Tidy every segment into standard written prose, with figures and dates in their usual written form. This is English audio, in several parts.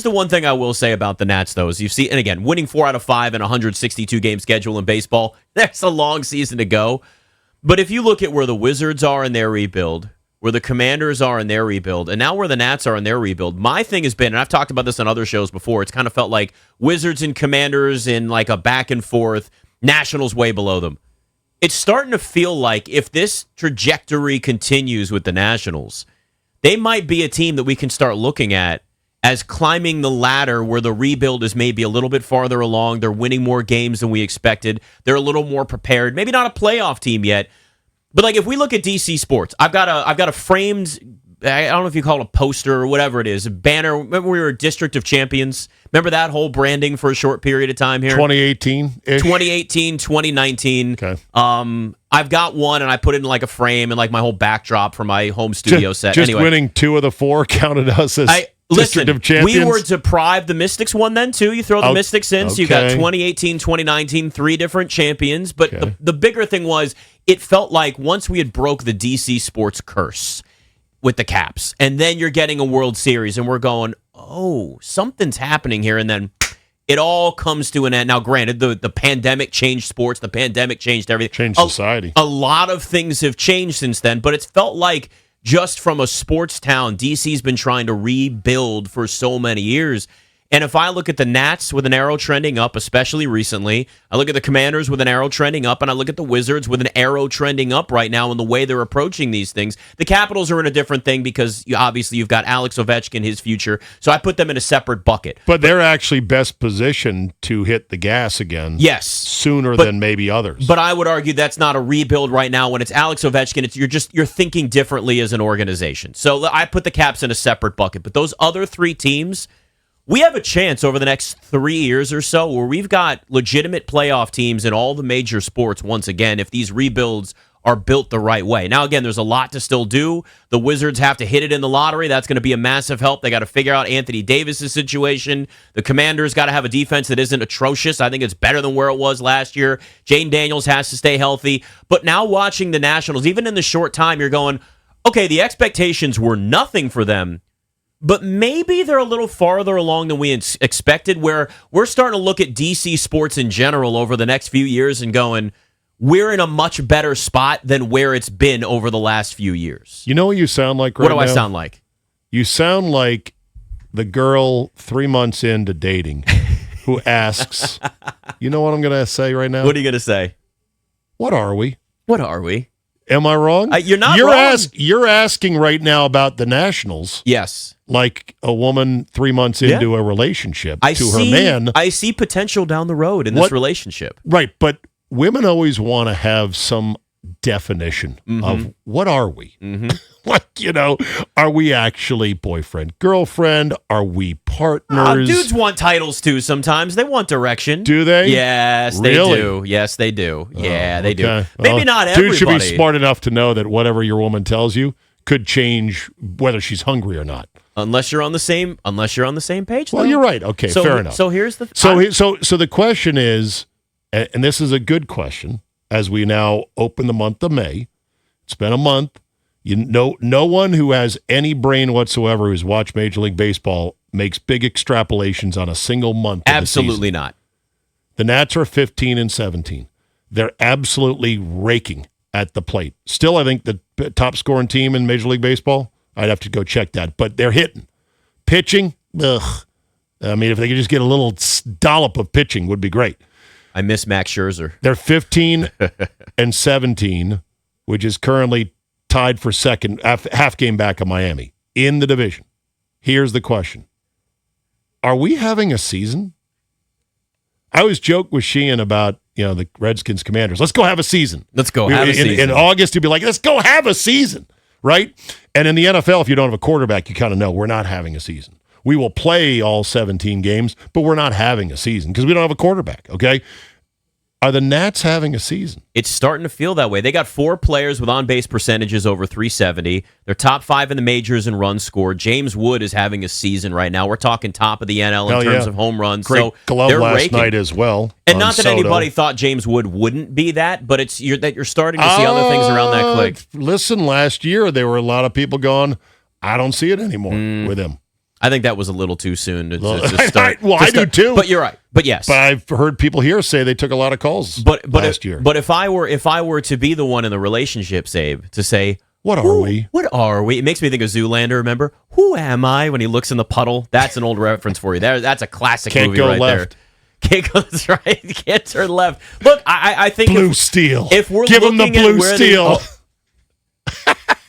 the one thing I will say about the Nats, though, is you see, and again, winning 4 out of 5 in a 162-game schedule in baseball, that's a long season to go. But if you look at where the Wizards are in their rebuild, where the Commanders are in their rebuild, and now where the Nats are in their rebuild, my thing has been, and I've talked about this on other shows before, it's kind of felt like Wizards and Commanders in like a back and forth, Nationals way below them. It's starting to feel like if this trajectory continues with the Nationals, they might be a team that we can start looking at as climbing the ladder where the rebuild is maybe a little bit farther along. They're winning more games than we expected. They're a little more prepared. Maybe not a playoff team yet, but like if we look at DC Sports, I've got a framed, I don't know if you call it a poster or whatever it is, a banner. Remember we were District of Champions? Remember that whole branding for a short period of time here? 2018-ish? 2018, 2019. Okay. I've got one, and I put it in like a frame and like my whole backdrop for my home studio set. Just anyway, winning 2 of the 4 counted us as District of Champions. We were deprived. The Mystics won then, too. You throw the Mystics in, so you got 2018, 2019, 3 different champions. But the bigger thing was it felt like once we had broke the DC Sports curse with the Caps, and then you're getting a World Series, and we're going, oh, something's happening here, and then it all comes to an end. Now, granted, the pandemic changed sports. The pandemic changed everything. Changed society. A lot of things have changed since then, but it's felt like just from a sports town, DC's been trying to rebuild for so many years. And if I look at the Nats with an arrow trending up, especially recently, I look at the Commanders with an arrow trending up, and I look at the Wizards with an arrow trending up right now in the way they're approaching these things. The Capitals are in a different thing because obviously you've got Alex Ovechkin, his future, so I put them in a separate bucket. But they're actually best positioned to hit the gas again. Yes. Sooner than maybe others. But I would argue that's not a rebuild right now. When it's Alex Ovechkin, you're thinking differently as an organization. So I put the Caps in a separate bucket. But those other 3 teams, we have a chance over the next 3 years or so where we've got legitimate playoff teams in all the major sports once again if these rebuilds are built the right way. Now, again, there's a lot to still do. The Wizards have to hit it in the lottery. That's going to be a massive help. They got to figure out Anthony Davis' situation. The Commanders got to have a defense that isn't atrocious. I think it's better than where it was last year. Jane Daniels has to stay healthy. But now watching the Nationals, even in the short time, you're going, okay, the expectations were nothing for them, but maybe they're a little farther along than we expected, where we're starting to look at DC sports in general over the next few years and going, we're in a much better spot than where it's been over the last few years. You know what you sound like right now? What do I sound like? You sound like the girl 3 months into dating who asks, you know what I'm going to say right now? What are you going to say? What are we? What are we? Am I wrong? You're not wrong. You're asking right now about the Nationals. Yes. Like a woman 3 months into a relationship her man. I see potential down the road in this relationship. Right, but women always want to have some definition of what are we? Are we actually boyfriend, girlfriend? Are we partners? Dudes want titles too sometimes. They want direction. Do they? Yes, they do. Yes, they do. Yeah, they do. Maybe not everybody. Dudes should be smart enough to know that whatever your woman tells you could change whether she's hungry or not. Unless you're on the same page. Well, you're right. Okay, fair enough. So here's the so the question is, and this is a good question, as we now open the month of May. It's been a month. No one who has any brain whatsoever who's watched Major League Baseball makes big extrapolations on a single month. Absolutely not. The Nats are 15-17. They're absolutely raking at the plate. Still, I think the top scoring team in Major League Baseball. I'd have to go check that, but they're hitting. Pitching, ugh. I mean, if they could just get a little dollop of pitching, would be great. I miss Max Scherzer. They're 15-17, which is currently tied for second, half game back of Miami in the division. Here's the question. Are we having a season? I always joke with Sheehan about, the Redskins Commanders. Let's go have a season. Let's go have a season. In August, he'd be like, let's go have a season, right? And in the NFL, if you don't have a quarterback, you kind of know we're not having a season. We will play all 17 games, but we're not having a season because we don't have a quarterback, okay? Are the Nats having a season? It's starting to feel that way. They got 4 players with on-base percentages over 370. They're top 5 in the majors in runs scored. James Wood is having a season right now. We're talking top of the NL in terms of home runs. Great so glove they're last raking. night as well. And not that Soto. anybody thought James Wood wouldn't be that, but you're starting to see other things around that click. Listen, last year there were a lot of people going, I don't see it anymore with him. I think that was a little too soon to start. I do too. But you're right. But yes. But I've heard people here say they took a lot of calls last year. But if I were to be the one in the relationship, Czabe, to say, What are we? What are we? It makes me think of Zoolander, remember? Who am I when he looks in the puddle? That's an old reference for you. That's a classic movie right left. There. Can't go left. That's right. Can't turn left. Look, I think blue steel. If we're give them the blue steel.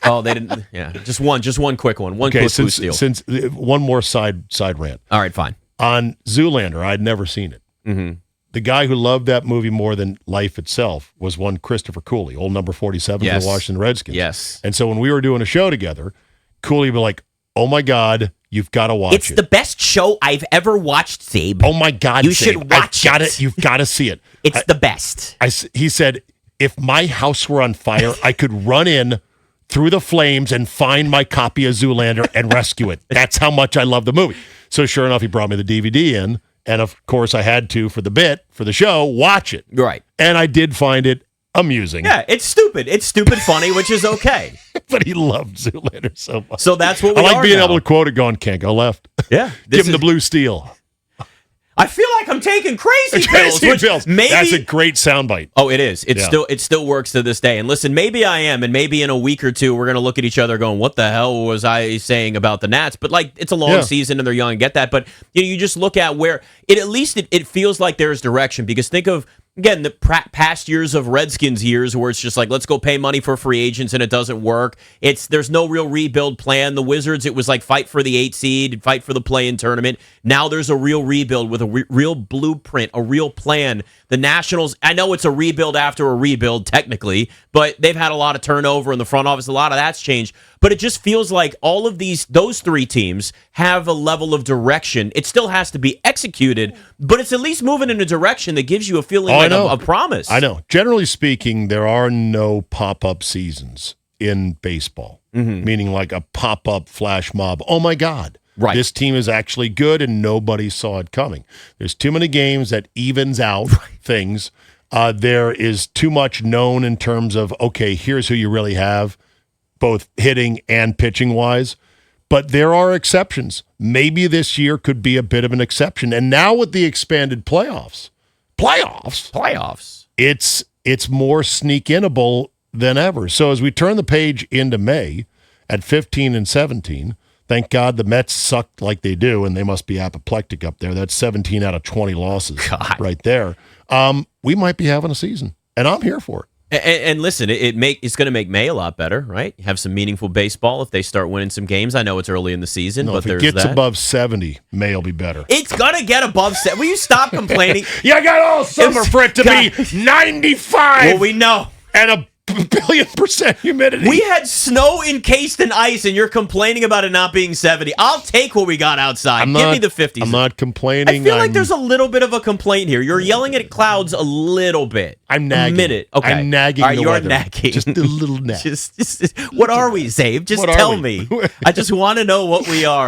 Oh, they didn't. Yeah, just one quick one. One quick blue steel. Since one more side rant. All right, fine. On Zoolander, I'd never seen it. Mm-hmm. The guy who loved that movie more than life itself was one Christopher Cooley, old number 47 for the Washington Redskins. Yes. And so when we were doing a show together, Cooley would be like, "Oh my God, you've got to watch it. It's the best show I've ever watched, Czabe. Oh my God, you should watch it. You've got to see it. It's the best." He said, if my house were on fire, I could run in through the flames and find my copy of Zoolander and rescue it. That's how much I love the movie. So sure enough, he brought me the DVD in. And of course, I had to, for the show, watch it. Right. And I did find it amusing. Yeah, it's stupid. It's stupid funny, which is okay. But he loved Zoolander so much. So that's what we I like are being now. able to quote it going, can't go left. Yeah. Give him the blue steel. I feel like I'm taking crazy pills. Maybe that's a great soundbite. Oh, it is. It still works to this day. And listen, maybe I am, and maybe in a week or two we're gonna look at each other going, "What the hell was I saying about the Nats?" But like, it's a long season and they're young. I get that, but you just look at where it feels like there's direction, because think of. Again, the past years of Redskins years where it's just like, let's go pay money for free agents and it doesn't work. There's no real rebuild plan. The Wizards, it was like fight for the 8 seed, fight for the play-in tournament. Now there's a real rebuild with a real blueprint, a real plan. The Nationals, I know it's a rebuild after a rebuild technically, but they've had a lot of turnover in the front office. A lot of that's changed. But it just feels like all of those three teams have a level of direction. It still has to be executed, but it's at least moving in a direction that gives you a feeling of promise. I know. Generally speaking, there are no pop-up seasons in baseball, meaning like a pop-up flash mob. Oh, my God. Right. This team is actually good, and nobody saw it coming. There's too many games that evens out things. There is too much known in terms of, okay, here's who you really have, both hitting and pitching-wise. But there are exceptions. Maybe this year could be a bit of an exception. And now with the expanded playoffs, it's more sneak-inable than ever. So as we turn the page into May at 15 and 17, thank God the Mets sucked like they do, and they must be apoplectic up there. That's 17 out of 20 losses right there. We might be having a season, and I'm here for it. And listen, it's going to make May a lot better, right? Have some meaningful baseball if they start winning some games. I know it's early in the season, but if it gets above 70, May will be better. It's going to get above 70. Will you stop complaining? I got all summer for it to be 95. Well, we know. And a billion% humidity. We had snow encased in ice, and you're complaining about it not being 70. I'll take what we got outside. Give me the 50s. I'm not complaining. I feel like there's a little bit of a complaint here. You're yelling at clouds a little bit. I'm nagging. A minute. Okay. I'm nagging. All right, the you're weather. nagging. Just a little nag. What are we, Czabe? Just tell me. I just want to know what we are.